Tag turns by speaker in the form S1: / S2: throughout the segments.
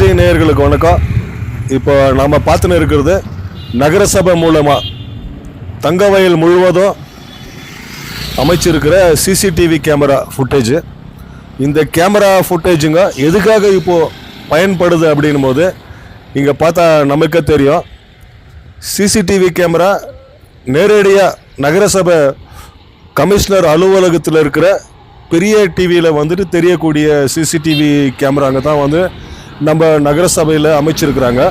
S1: SST நேயர்களுக்கு வணக்கம். இப்போ நாம் பார்த்துன்னு இருக்கிறது நகரசபை மூலமாக தங்கவயல் முழுவதும் அமைச்சிருக்கிற சிசிடிவி கேமரா ஃபுட்டேஜ். இந்த கேமரா ஃபுட்டேஜுங்க எதுக்காக இப்போது பயன்படுது அப்படின்னும் போது இங்கே பார்த்தா நமக்கே தெரியும். சிசிடிவி கேமரா நேரடியாக நகரசபை கமிஷனர் அலுவலகத்தில் இருக்கிற பெரிய டிவியில் வந்துட்டு தெரியக்கூடிய சிசிடிவி கேமராங்க தான் வந்து நம்ம நகரசபையில் அமைச்சிருக்கிறாங்க.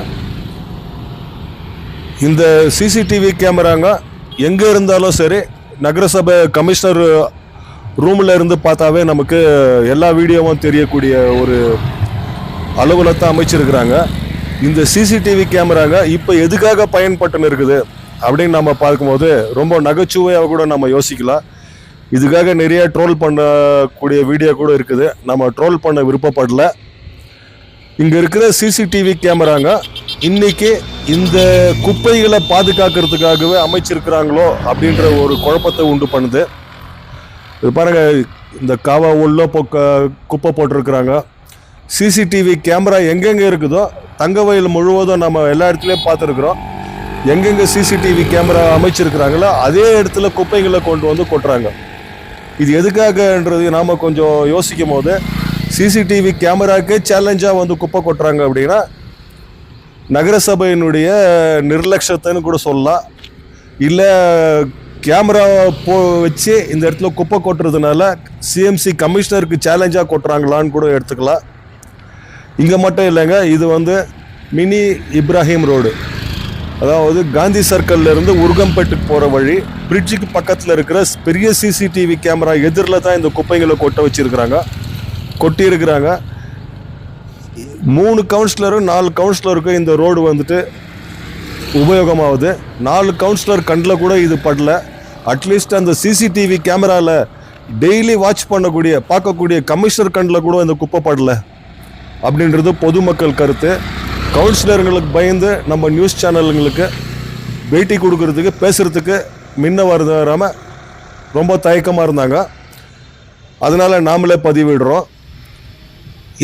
S1: இந்த சிசிடிவி கேமராங்க எங்கே இருந்தாலும் சரி நகரசபை கமிஷனர் ரூமில் இருந்து பார்த்தாவே நமக்கு எல்லா வீடியோவும் தெரியக்கூடிய ஒரு அலுவலகத்தை அமைச்சிருக்கிறாங்க. இந்த சிசிடிவி கேமராங்க இப்போ எதுக்காக பயன்பட்டுன்னு இருக்குது அப்படின்னு நம்ம பார்க்கும்போது ரொம்ப நகைச்சுவையாக கூட நம்ம யோசிக்கலாம். இதுக்காக நிறைய ட்ரோல் பண்ணக்கூடிய வீடியோ கூட இருக்குது. நம்ம ட்ரோல் பண்ண விருப்பப்படல. இங்கே இருக்கிற சிசிடிவி கேமராங்க இன்னைக்கு இந்த குப்பைகளை பாதுகாக்கிறதுக்காகவே அமைச்சிருக்கிறாங்களோ அப்படின்ற ஒரு குழப்பத்தை உண்டு பண்ணுது. இது பாருங்க, இந்த காவா உள்ள குப்பை போட்டிருக்கிறாங்க. சிசிடிவி கேமரா எங்கெங்கே இருக்குதோ தங்கவயல் முழுவதும் நம்ம எல்லா இடத்துலையும் பார்த்துருக்குறோம். எங்கெங்கே சிசிடிவி கேமரா அமைச்சிருக்கிறாங்களோ அதே இடத்துல குப்பைகளை கொண்டு வந்து கொட்டுறாங்க. இது எதுக்காகன்றது நாம் கொஞ்சம் யோசிக்கும் போது சிசிடிவி கேமராக்கே சேலஞ்சாக வந்து குப்பை கொட்டுறாங்க அப்படின்னா நகரசபையினுடைய நிர்லட்சத்தைன்னு கூட சொல்லலாம். இல்லை கேமரா வச்சு இந்த இடத்துல குப்பை கொட்டுறதுனால சிஎம்சி கமிஷனருக்கு சேலஞ்சாக கொட்டுறாங்களான்னு கூட எடுத்துக்கலாம். இங்கே மட்டும் இல்லைங்க, இது வந்து மினி இப்ராஹிம் ரோடு, அதாவது காந்தி சர்க்கிள்லேருந்து உருகம்பேட்டுக்கு போகிற வழி பிரிட்ஜுக்கு பக்கத்தில் இருக்கிற பெரிய சிசிடிவி கேமரா எதிரில் தான் இந்த குப்பைகளை கொட்டியிருக்கிறாங்க. 3 கவுன்சிலரும் 4 கவுன்சிலருக்கும் இந்த ரோடு வந்துட்டு உபயோகமாகுது. 4 கவுன்சிலர் கண்ணில் கூட இது படல. அட்லீஸ்ட் அந்த சிசிடிவி கேமராவில் டெய்லி வாட்ச் பார்க்கக்கூடிய கமிஷனர் கண்ணில் கூட இந்த குப்பை படல அப்படின்றது பொதுமக்கள் கருத்து. கவுன்சிலர்களுக்கு பயந்து நம்ம நியூஸ் சேனலுங்களுக்கு பேட்டி கொடுக்கறதுக்கு பேசுகிறதுக்கு முன்ன வராமல் ரொம்ப தயக்கமாக இருந்தாங்க. அதனால் நாமளே பதிவிடுறோம்.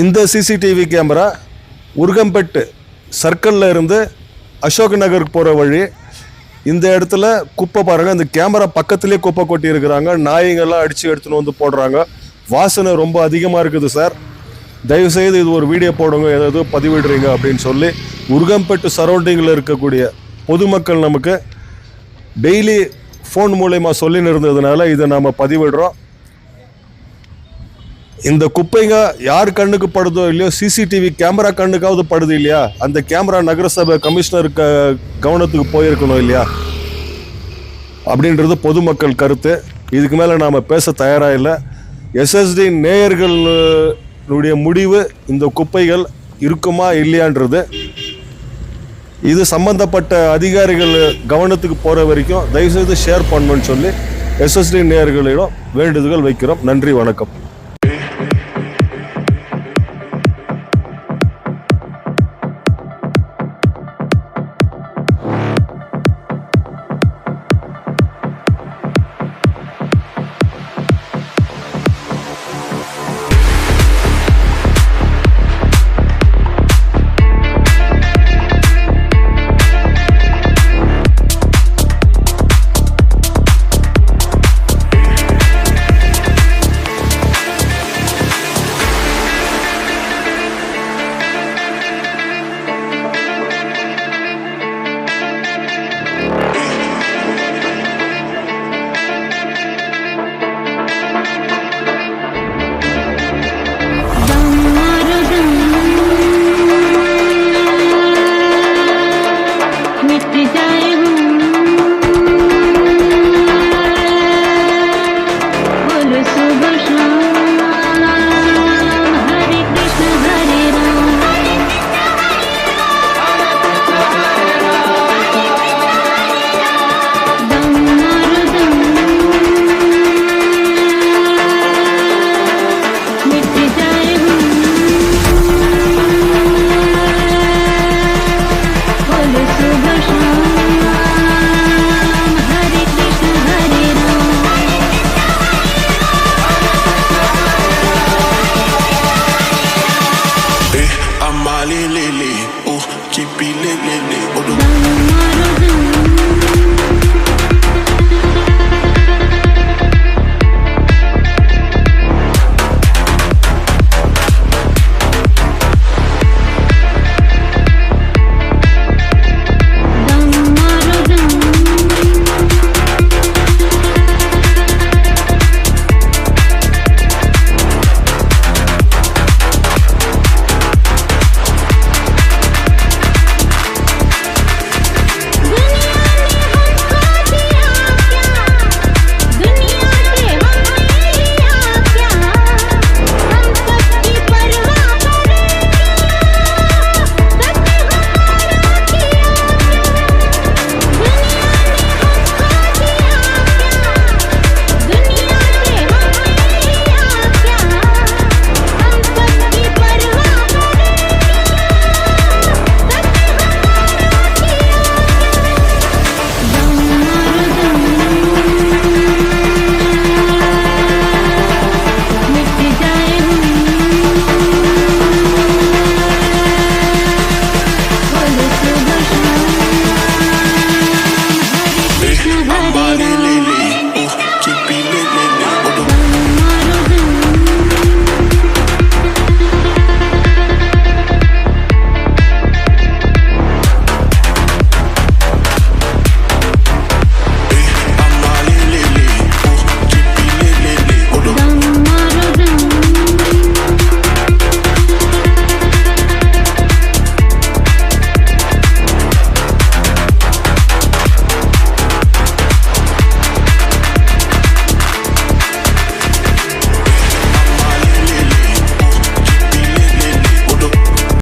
S1: இந்த சிசிடிவி கேமரா உருகம்பேட்டு சர்க்கிளில் இருந்து அசோக் நகருக்கு போகிற வழி. இந்த இடத்துல குப்பை பாருங்கள், இந்த கேமரா பக்கத்துலேயே குப்பை கொட்டி இருக்கிறாங்க. நாய்கள்லாம் அடித்து எடுத்துன்னு வந்து போடுறாங்க. வாசனை ரொம்ப அதிகமாக இருக்குது சார், தயவுசெய்து இது ஒரு வீடியோ போடுங்க, ஏதாவது பதிவிடுறீங்க அப்படின்னு சொல்லி உருகம்பேட்டு சரௌண்டிங்கில் இருக்கக்கூடிய பொதுமக்கள் நமக்கு டெய்லி ஃபோன் மூலயமா சொல்லின்னு இருந்ததுனால இதை நாம் பதிவிடுறோம். இந்த குப்பைங்க யார் கண்ணுக்கு படுதோ இல்லையோ சிசிடிவி கேமரா கண்ணுக்காவது படுது இல்லையா, அந்த கேமரா நகரசபை கமிஷனருக்கு கவனத்துக்கு போயிருக்கணும் இல்லையா அப்படின்றது பொதுமக்கள் கருத்து. இதுக்கு மேலே நாம் பேச தயாராக இல்லை. எஸ்எஸ்டி நேயர்களுடைய முடிவு இந்த குப்பைகள் இருக்குமா இல்லையான்றது. இது சம்பந்தப்பட்ட அதிகாரிகள் கவனத்துக்கு போகிற வரைக்கும் தயவுசெய்து ஷேர் பண்ணணும்னு சொல்லி எஸ்எஸ்டி நேயர்களிடம் வேண்டுதல் வைக்கிறோம். நன்றி, வணக்கம்.
S2: lele, oh, keep it lele, oh,